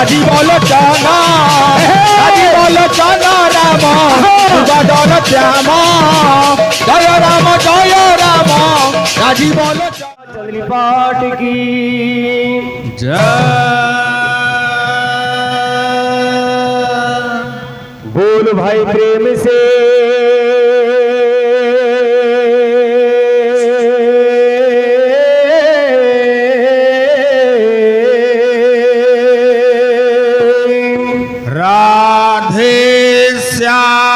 জীবলোচনা জীবলোচনা রাম বদন শ্যাম জয় রাম রাজীবলোচনা পাঠ কি बोल भाई प्रेम से राधे श्याम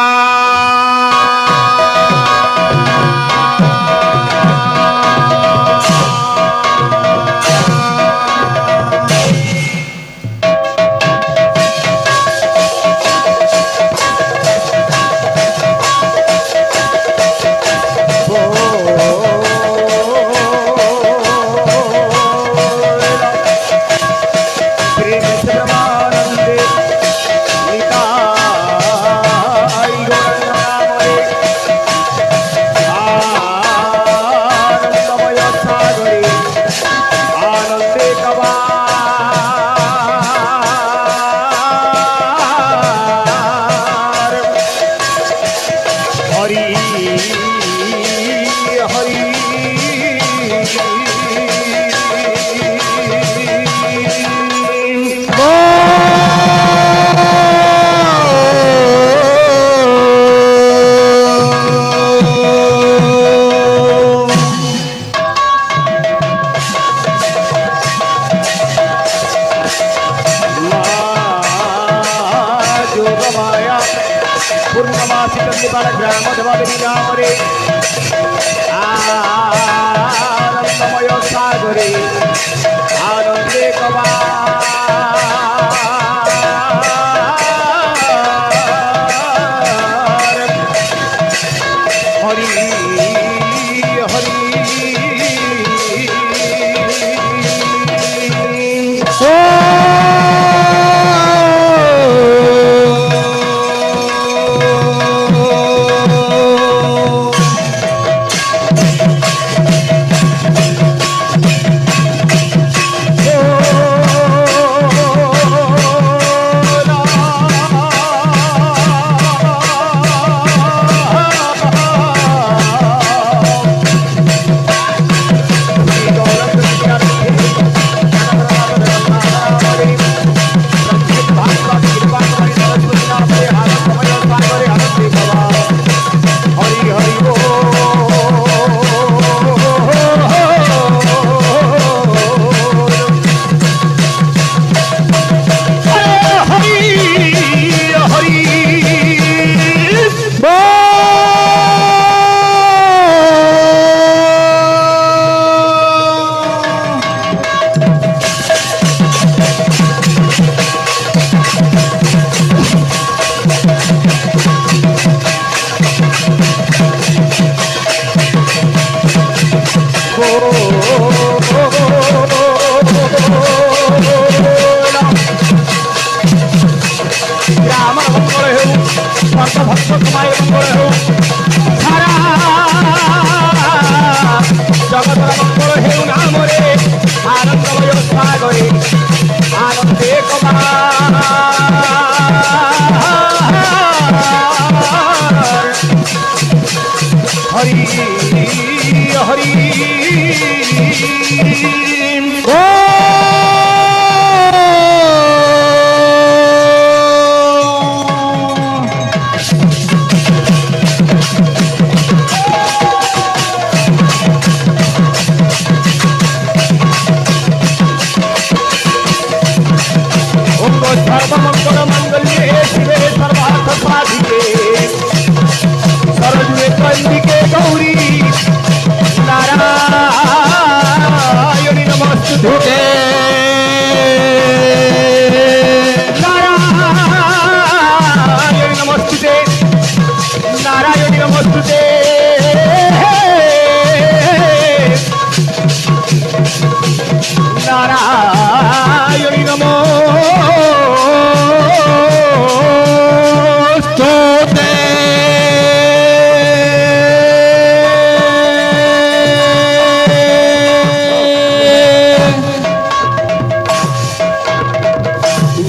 ग्राम देवी नाम रे आनंदमय सागरे आनंदे कवा हरि हरि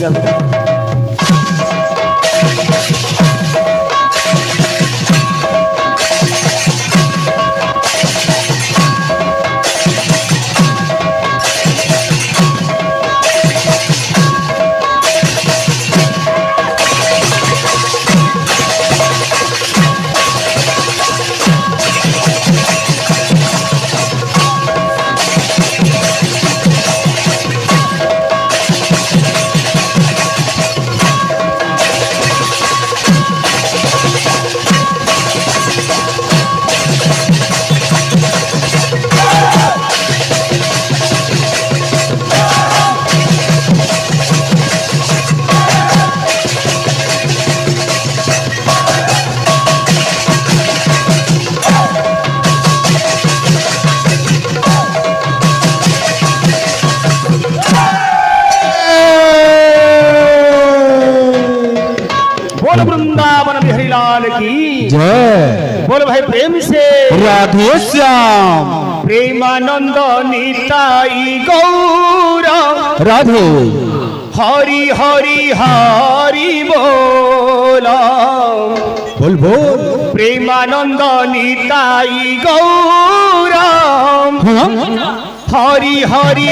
যাবে। बोल वृंदावन बिहारी लाल की जय बोल भाई प्रेम से राधे श्याम प्रेमानंद निताई गौर राधे हरि हरि हरि बोल बोल बोल प्रेमानंद निताई गौर हाँ? हरि हरि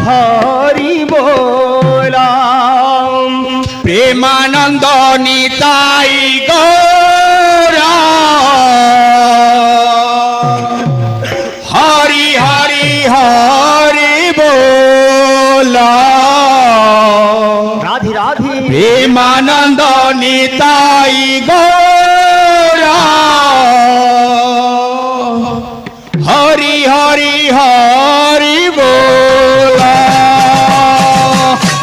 हरि बोल प्रेमानंद निताई गौरा हरि हरि हरि बोला राधे राधे प्रेमानंद निताई गौरा हरि हरि हरि बोला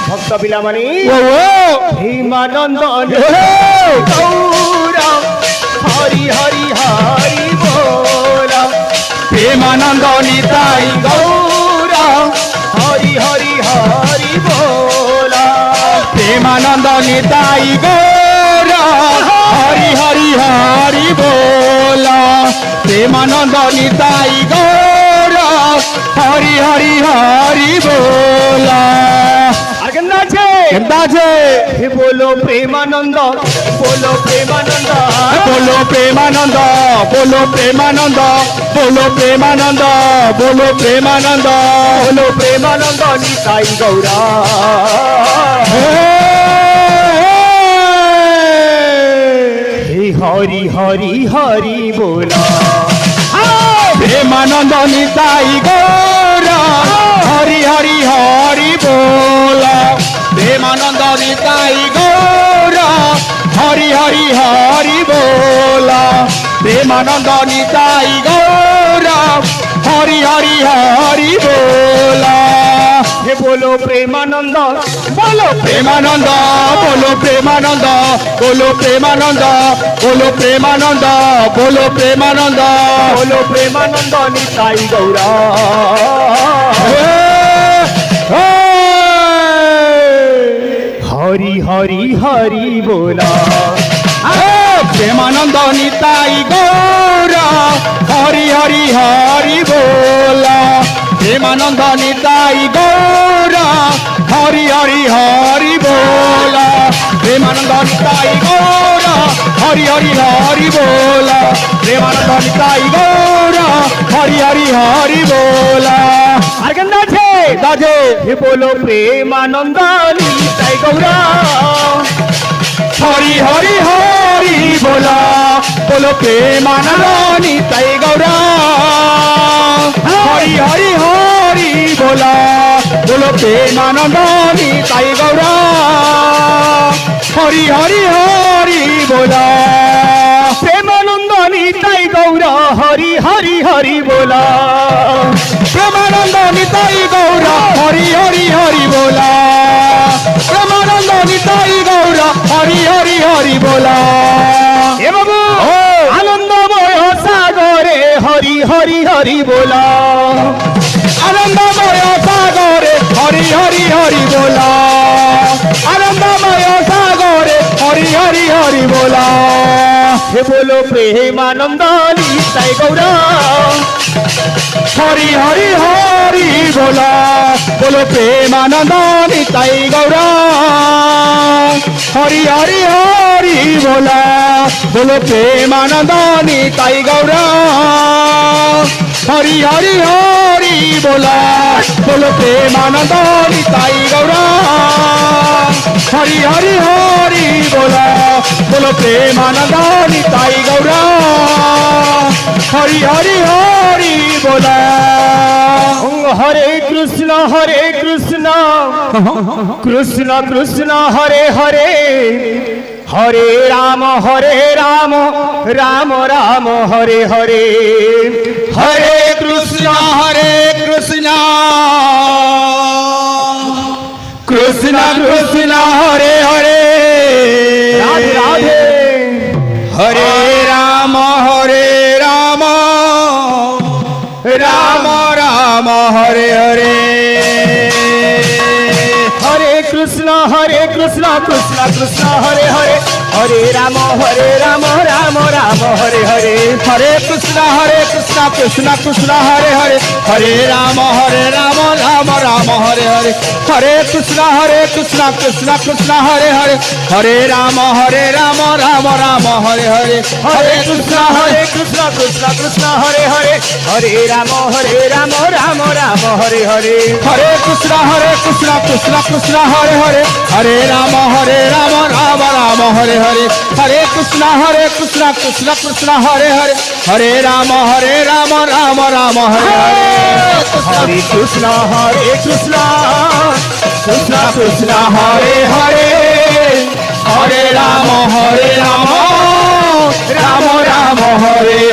भक्त बिलामणि वो प्रेमानंद गौर हरि हरि हरि बोल प्रेमानंद निताई गौर हरि हरि हरि बोल प्रेमानंद निताई गौरा हरि हरि हरि बोला प्रेमानंद निताई गौरा हरि हरि हरि बोला আর কেন আছে কেমতা আছে হে বলো প্রেমানন্দ বলো প্রেমানন্দ बोलो प्रेमानंद बोलो प्रेमानंद बोलो प्रेमानंद बोलो प्रेमानंद বলো প্রেমানন্দ নিতাই গৌরা হে হরি হরি হরি बोला प्रेमानंद निताई गौरा हरि हरि हरि बोला प्रेमानंद निताई गौरा हरि हरि हरि बोला प्रेमानंद निताई गौरा हरि हरि हरि बोला হে বলো প্রেমানন্দ बोलो प्रेमानंद बोलो प्रेमानंद बोलो प्रेमानंद बोलो प्रेमानंद बोलो प्रेमानंद বলো প্রেমানন্দ নিতাই গৌরা হরি হরি হরি बोला प्रेमानंद निताई गौरा हरि हरि हरि बोला प्रेमानंद निताई गौरा हरि हरि हरि बोला प्रेमानंद निताई गौरा हरि हरि हरि बोला प्रेमानंद निताई गौरा हरि हरि हरि बोला আর কেন আছে दाजे হে বলো প্রেমানন্দ নিতাই গৌরা हरि हरि हरि बोला बोलो प्रेमानंद निताई गौरा हरि हरि हरि बोला बोलो प्रेमानंद निताई गौरा हरि हरि हरि बोला প্রেমানন্দ নিতাই গৌরা হরি হরি হরি बोला प्रेमानंद निताई गौरा हरि हरि हरि बोला प्रेमानंद निताई गौरा हरि हरि हरि बोला এ বাবু আনন্দময় সাগরে হরি হরি হরি बोला आनंदमय सागरे हरि हरि हरि बोला आनंदमय सागरे हरि हरि हरि बोला হে বলো প্রেমানন্দ নিতাই গৌরা हरि हरि हरि बोला बोलो प्रेमानंद निताई गौरा हरि हरि हरि बोला बोलो प्रेमानंद निताई गौर हरि हरि हरि बोला बोलो प्रेमानंद निताई गौर हरि हरि हरि बोला बोलो प्रेमानंद निताई गौर हरि हरि हरि बोला हरे कृष्ण कृष्ण कृष्ण हरे हरे हरे राम राम राम हरे हरे हरे कृष्ण कृष्ण कृष्ण हरे हरे राधे राधे हरे राम राम राम हरे हरे हरे कृष्ण कृष्ण कृष्ण हरे हरे हरे राम राम राम हरे हरे हरे कृष्ण कृष्ण कृष्ण हरे हरे हरे राम राम राम हरे हरे हरे कृष्ण कृष्ण कृष्ण हरे हरे हरे राम राम राम हरे हरे हरे कृष्ण कृष्ण कृष्ण हरे हरे हरे राम राम राम हरे हरे हरे कृष्ण कृष्ण कृष्ण हरे हरे हरे राम राम हरे हरे हरे कृष्ण कृष्ण कृष्ण हरे हरे हरे राम राम हरे हरे हरे कृष्ण कृष्ण कृष्ण हरे हरे हरे राम राम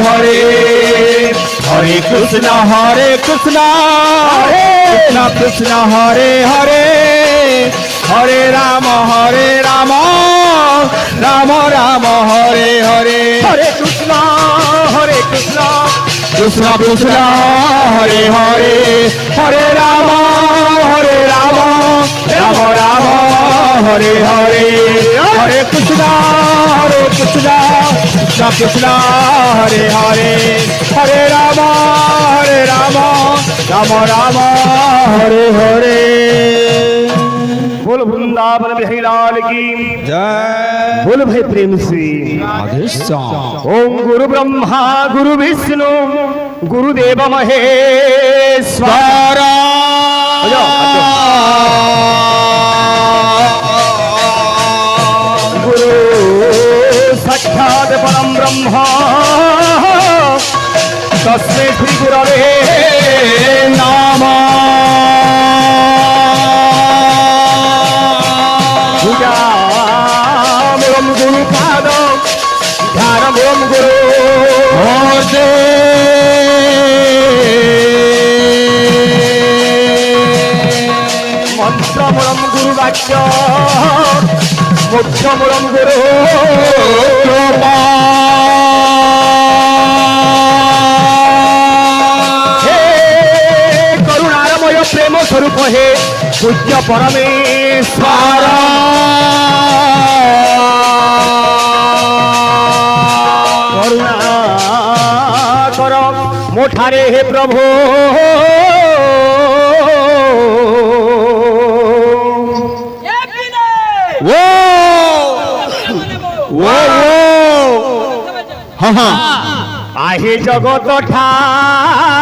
हरे हरे हरे कृष्ण कृष्ण कृष्ण हरे हरे हरे राम राम हरे हरे हरे कृष्ण कृष्ण कृष्ण कृष्ण हरे हरे हरे राम राम हरे हरे हरे कृष्ण कृष्ण कृष्ण हरे हरे हरे राम राम हरे हरे बोल वृंदावन बिहारी लाल की जय बोल भाई प्रेम से ओम गुरु ब्रह्मा गुरु विष्णु गुरुदेव महेश्वर गुरु साक्षात् परम ब्रह्म तस्मै श्री गुरवे नमः पूजामेवं गुरुपाद ध्यानमेवं गुरु मंत्रमूलं गुरुवाक्य मोक्षमूलं गुरु हे करुणामय प्रेम स्वरूप हे पूज्य परमेश्वर करुणा कर मोठारे हे प्रभु आहे जगत ठाकुर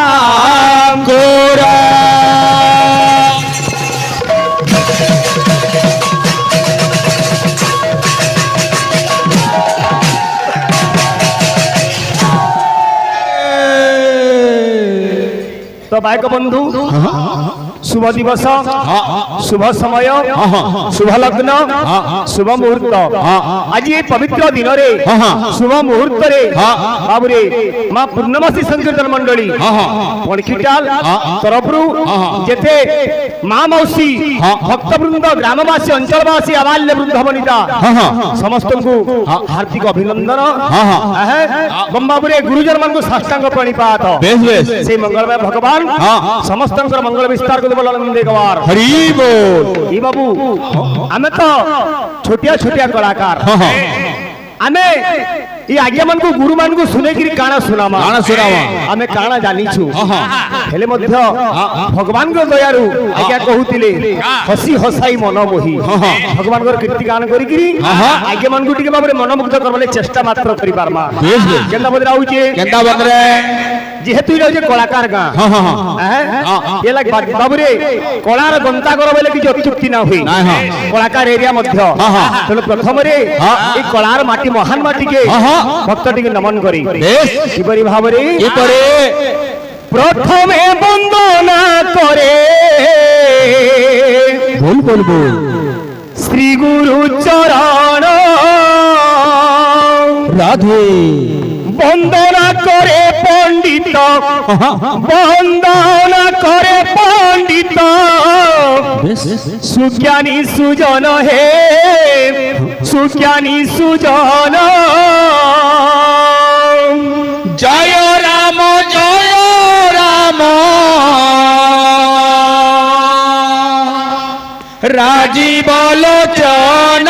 तो बाइक बंधु शुभ दिवस शुभ समय शुभ लग्न शुभ मुहूर्त आज ये पवित्र दिन रे शुभ मुहूर्त रे बाबुरे मां पूर्णमासी संकीर्तन मंडली पणखीटाल तरफरु जेथे मां मौसी भक्तवृंद ग्रामवासी अंचलवासी आबाल्य वृद्ध वनिता समस्त को हार्दिक अभिनंदन बाबुरे गुरुजन मान को साष्टांग प्रणिपात से मंगलमय भगवान समस्त मंगल विस्तार को हरि बोल बाबू आमे तो छोटिया छोटिया कलाकार आमे ये आज्ञा मन को गुरु मान को सुने की काना सुनामा आमे काना जानी छु ହେଲେ ମଧ୍ୟ ଭଗବାନଙ୍କ ଦୟାରୁ ଆଜ୍ଞା କହୁଥିଲେ ହସି ହସାଇ ମନ ବୋହି ଭଗବାନଙ୍କର କୀର୍ତ୍ତି ଗାନ କରିକିରି ଆଜ୍ଞା ମାନଙ୍କୁ ଟିକେ ଭାବରେ ମନମୁଗ୍ଧ କରବାରେ ଚେଷ୍ଟା ମାତ୍ର କରିପାରମା କେନ୍ତା ବଦରେ ଆଉଛେ କେନ୍ତା ବଦରେ যেহেতু এটা হচ্ছে কলাকার গাঁ এলা বাবুরে কলার গন্তাগর বলে কিছু অত্যুক্তি না হুই কলাকার এরিয়া মধ্য তাহলে প্রথমে এই কলার মাটি মহান মাটিকে ভক্তটিকে নমন করি কিপরি ভাবরে এপরে প্রথমে বন্দনা করে ভুল বলবো শ্রী গুরু চরণ রাধে বন্দনা করে পণ্ডিত বন্দনা করে পণ্ডিত সুজ্ঞানী সুজন হে সুজ্ঞানী সুজন জয় রাম জয় রাম রাজীব লোচন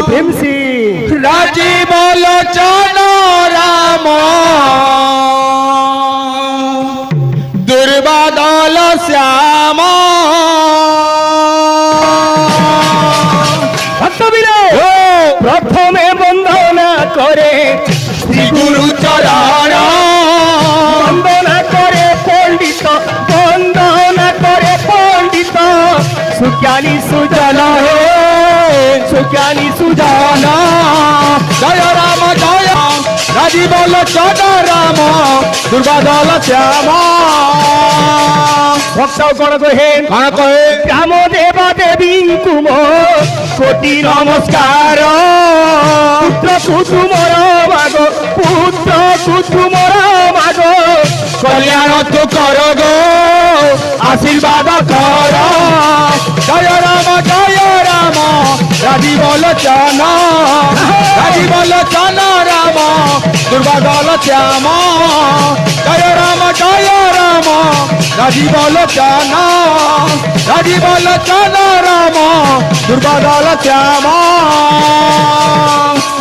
প্রেম সে রাজীব লোচন রাম দুর্বাদল শ্যাম প্রথমে বন্দনা করে শ্রী গুরু চরণ বন্দনা করে পণ্ডিত বন্দনা করে পণ্ডিত সুজ্ঞানী সুজন হে সুজ্ঞানী সুজন জয় রাম জয় রাজীব লোচন রাম দুর্বাদল শ্যাম ভক্ত গণ কহে কাণ কহে রাম দেবা দেবী কুম কোটি নমস্কার পুত্র কুতুমর মাগ পুত্র কুতুমর মাগ কল্যাণ তু কর গো আশীর্বাদ কর জয় রাম রাজীব লোচন রাজীব লোচন রাম দুর্বাদল শ্যাম জয় রাম রাজীব লোচন রাম দুর্বাদল শ্যাম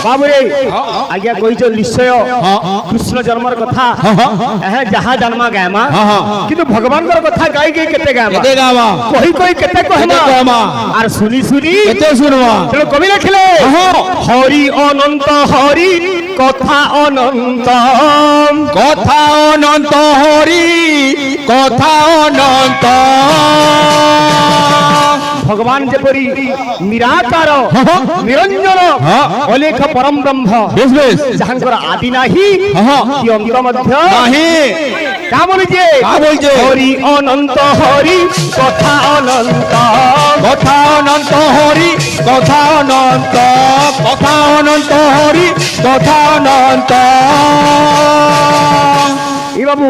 বাবুরে আজ্ঞা কইছ নিশ্চয় কৃষ্ণ জন্মর কথা যাহা জন্মা গায়মা কিন্তু ভগবানଙ୍କର কথা গাই গাই কেতে গায়মা কেতে গাওয়া কই কই কেতে কহমা আর শুনি শুনি কেতে শুনবা তেଣୁ কবি লেখিলে হরি অনন্ত হরি কথা অনন্ত কথা অনন্ত হরি কথা অনন্ত ভগবান যেপরি নিরাকার নিরঞ্জন অলেখ পরম ব্রহ্ম বেশ বেশ যাহাঙ্কর আদি নাহি কি অন্ত মধ্য নাহি কা বলিছে হরি অনন্ত হরি কথা অনন্ত কথা অনন্ত হরি কথা অনন্ত কথা অনন্ত হরি কথা অনন্ত এই বাবু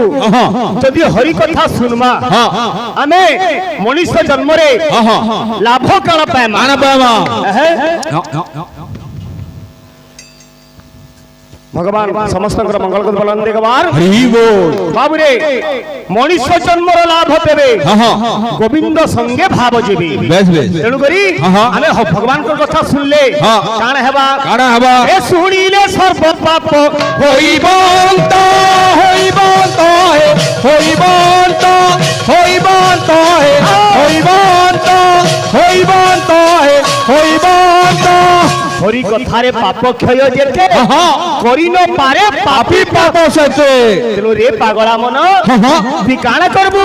যদি হরি কথা শুনমা আমি মনুষ্য জন্মরে লাভ কাণ পাইমা ভগবান সমস্তଙ୍କର মঙ্গল করতে বলেন দেখবার বাবুরে মনুষ্য জন্মর লাভ পেবে গোবিন্দ সঙ্গে ভাব যাবে তেণু করি আমি ভগবানଙ୍କର কথা শুনলে কাণ হেবা এ শুনিলে সর্ব পাপ হইবন্ত হইবন্ত হইবন্ত হইবন্ত হইবন্ত হইবন্ত হইবন্ত হরি কথারে পাপ ক্ষয় যেতে করি ন পারে পাপি পাপ সেতে তেণু রে পাগলা মন তুই কাଣା করবু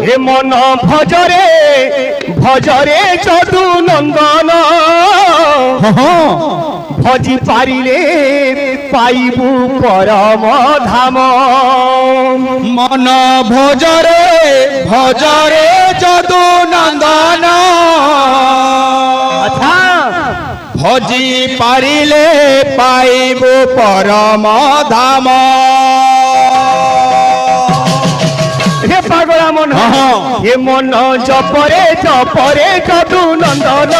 হে মন ভজরে ভজরে যদু নন্দন ভজি পারিলে পাইবু পরম ধাম মন ভজরে ভজরে যদু নন্দন আচ্ছা ভজি পারিলে পাইবু পরম ধাম হে পাগলা মন হে মন জপরে জপরে যদু নন্দন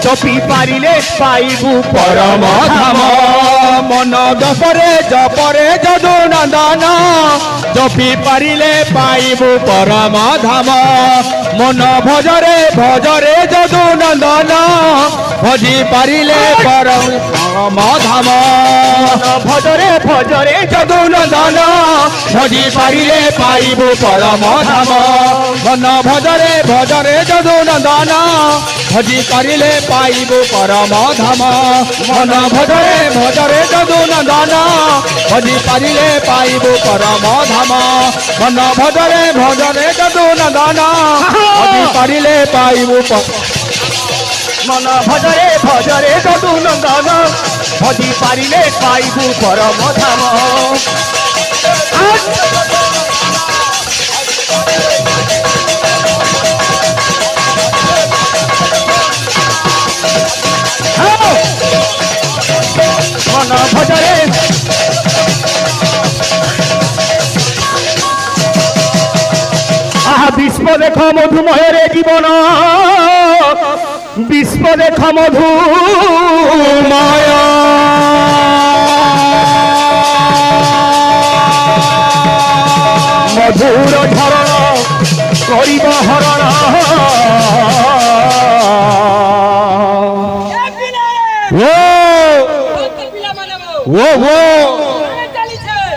জপি পারিলে পাইবু পরম ধাম মন জপরে যদু নন্দন জপি পারিলে পাইবু পরম ধাম মন ভজরে যদু নন্দন ভজি পারিলে পরম ধাম ভজরে যদু নন্দন ভজি পারিলে পাইবু পরম ধাম মন ভজরে যদু নন্দন ভজি পারিলে পাইবু পরম ধাম মন ভজরে যদু নন্দন ভজি পারিলে পাইবু পরম ধাম মন ভজরে যদু নন্দন ভজি পারিলে পাইবু মন ভজরে যদু নন্দন ভজি পারিলে পাইবু পরম ধাম মন ভজরে আহা বিস্ম দেখ মধুময়ের জীবন বিস্ম দেখ মধুময় মধুর ঝরণ করিব হরণ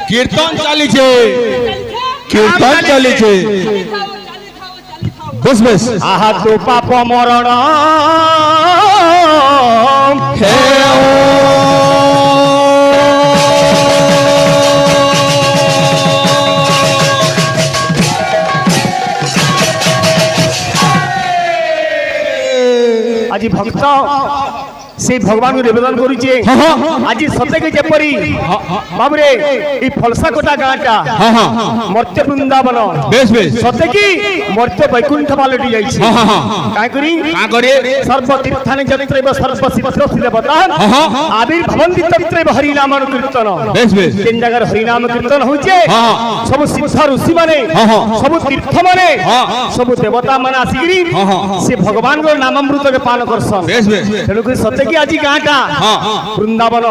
কীর্তন চালিছে বেশ বেশ আহা তো পাপ মরণ আজি ভক্ত সেই ভগবান নিবেদন করুছে আজি সতেকে যেপরি বাবরে এই ফলসা কোটা গাঁটা মর্ত্য বৃন্দাবন বেশ বেশ সতে কি মর্ত্য বৈকুণ্ঠ পালটি যাইছে কাই করি সর্বতীর্থানি যত্রৈব সর্বসিদ্ধ দেবতা আবির্ভবন্তি তত্রৈব হরিনাম কীর্তন বেশ বেশ তিন জায়গার হরিনাম কীর্তন হচ্ছে সব সিদ্ধ ঋষি মানে সব তীর্থ মানে সব দেবতা মানে আসিকি সে ভগবান নামামৃতকে পান করছন বেশ বেশ তেণুকরি সতে কি আজি গাঁটা বৃন্দাবন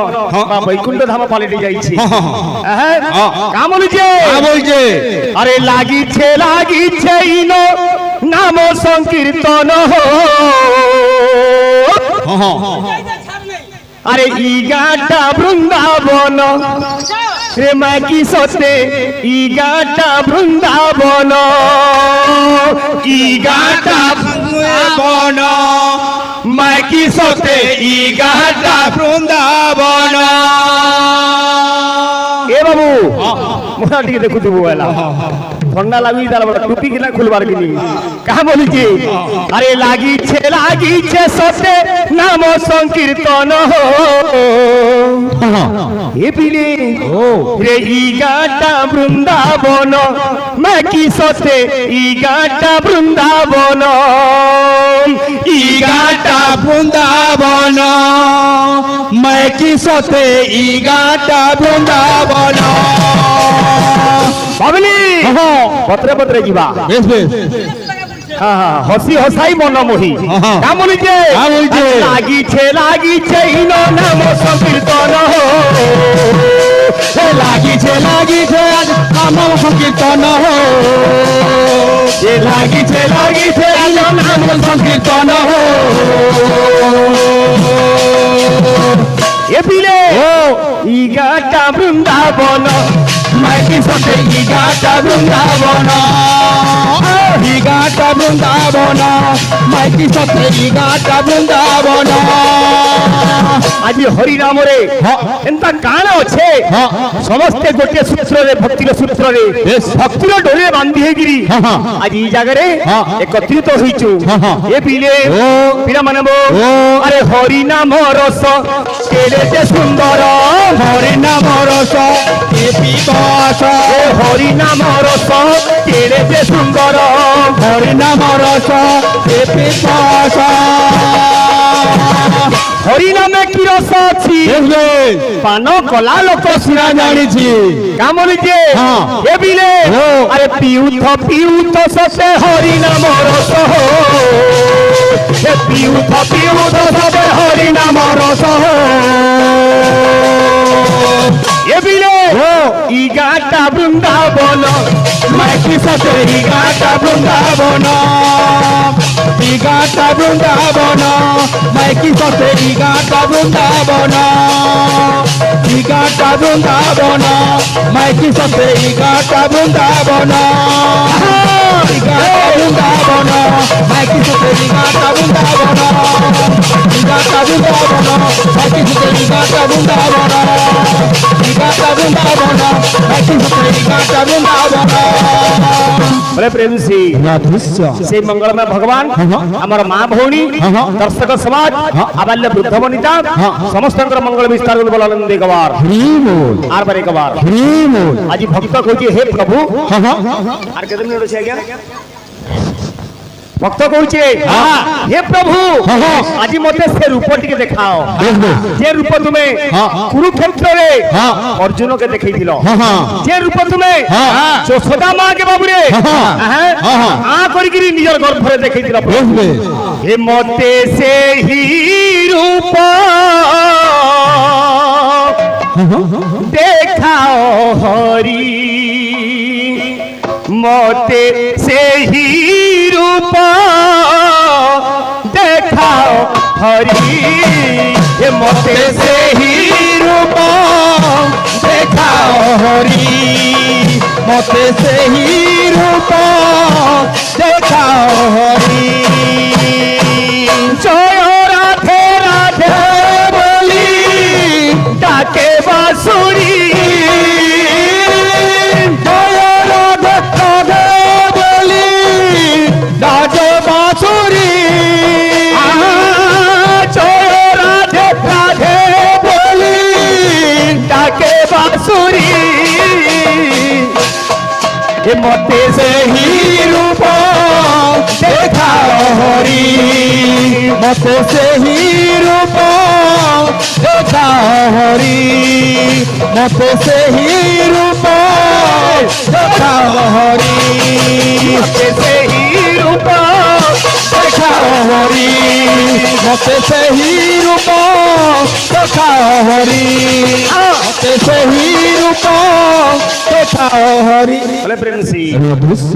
বা বৈকুণ্ঠ ধাম পালটি যাইছে কাম বলছে আরে লাগিছে ইনো নাম সংকীর্তন আরে ই গাঁটা বৃন্দাবন রে মাকি সতে ই গাঁটা বৃন্দাবন ই গাঁটা বন মাকি সতে ই গাঁটা বৃন্দাবন এ বাবু মোটা টিকে দেখুথিবু এলা ঠান্ডা লাগি তার টুপি কিনা খুলবার কিনি কাহা বলিছে আরে লাগিছে সতে নাম সংকীর্তন এ পিলে রে ই গাঁটা বৃন্দাবন মাকি সতে ই গাঁটা বৃন্দাবন ই গাঁটা বৃন্দাবন মাইকি সতে ই গাঁটা বৃন্দাবন ভাবলি পত্রে পত্রে যা বেশ বেশ হসি হসাই মনমোহী কাম বলিছে লাগিছে ইন নাম সংকীর্তন লাগিছে আজ নাম সংকীর্তন লাগিছে ইন নাম সংকীর্তন এ পিলে ই গাঁটা বৃন্দাবন মাইকি সতে ই গাঁটা বৃন্দাবন মাইকি সতে ই গাঁটা বৃন্দাবন আজি হরিনামরে এন্তা কাণ আছে সমস্তে গোটে সূত্রে ভক্তির সূত্রে ভক্তির ডোরে বান্ধি হইগিরি আজি এই জায়গারে একত্রিত হইছু এ পিলে পিলা মানব আরে হরিনাম রস কেড়ে যে সুন্দর হরিনাম রস পিপাস হরিনাম রস কেড়ে যে সুন্দর হরিনাম রস পিপাস হরিনামে কি রস ଅଛି পান কলা লোক সিনা জানিছি কামলিছে এ বিলে আরে পিউথ সতে হরিনাম রস পিউথ সতে হরিনাম রস এ বিলে ই গাটা বৃন্দাবন মাইকি সাথে ই গাটা বৃন্দাবন ই গাটা বৃন্দাবন মাইকি সাথে ই গাটা বৃন্দাবন ই গাটা বৃন্দাবন মাইকি সাথে ই গাটা বৃন্দাবন ই গাটা বৃন্দাবন মাইকি সাথে ই গাটা বৃন্দাবন ই গাটা বৃন্দাবন মাইকি সাথে ই গাটা বৃন্দাবন ই গাটা বৃন্দাবন মাইকি সাথে ই গাটা বৃন্দাবন বলে প্রেম সে সেই মঙ্গলময় ভগবান আমার মা ভৌণী দর্শক সমাজ আবাল্য বৃদ্ধ বনিতা সমস্ত মঙ্গল বিস্তার বলেন একবার আর বার একবার আজ ভক্ত কହୁଛି হে প্রভু আর কেতে মিনিট আছে আজ্ঞা ভক্ত কହୁଛି হে প্রভু আজ মতে সে রূপ টিকে দেখাও যে রূপ তুমি কুরুক্ষেত্রে অর্জুনকে দেখাইছিল যে রূপ তুমি যশোদা মা কে বাবুরে আ করিকি নিজের গর্ভরে দেখাইছিল হে মতে সেই রূপ দেখাও হরি মতে সেই রূপ দেখাও হরি হে মতে সেই রূপ দেখাও হরি মতে সেই রূপ দেখাও হরি জয় রাধে রাধে বলি ডাকে বাঁশুরি জয় রাধে রাধে বলি ডাকে বাঁশুরি জয় রাধে রাধে বলি ডাকে বাঁশুরি হে মতে সেই রূপ দেখাও হরি মতে সেই রূপ দেখাও হরি মতে সেই রূপ দেখাও হরি মতে সেই রূপ দেখাও হরি মতে সেই রূপ দেখাও হরি মতে সেই রূপ দেখাও হরি বলে প্রেম সি দৃশ্য